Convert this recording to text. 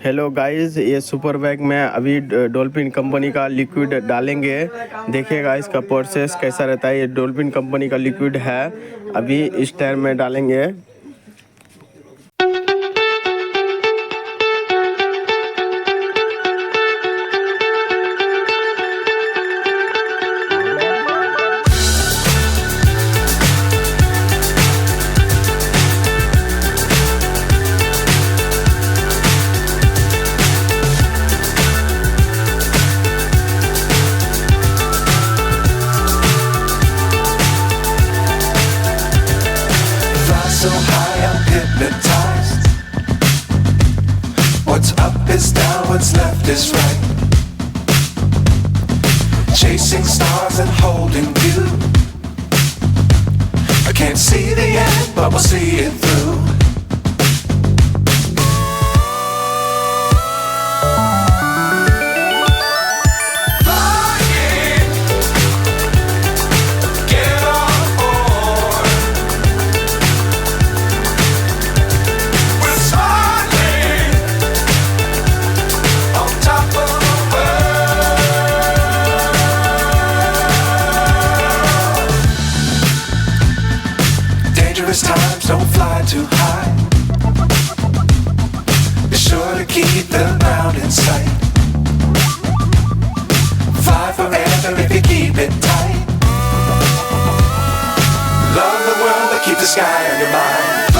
Hello guys, ये super bag में अभी डॉल्फिन कंपनी का लिक्विड डालेंगे। देखिएगा इसका प्रोसेस कैसा रहता है। ये डॉल्फिन कंपनी का लिक्विड है, अभी इस टायर में डालेंगे। So high, I'm hypnotized. What's up is down, what's left is right. Chasing stars and holding you. I can't see the end, but we'll see it through. Times don't fly too high. Be sure to keep the ground in sight. Fly forever if you keep it tight. Love the world, but keep the sky on your mind.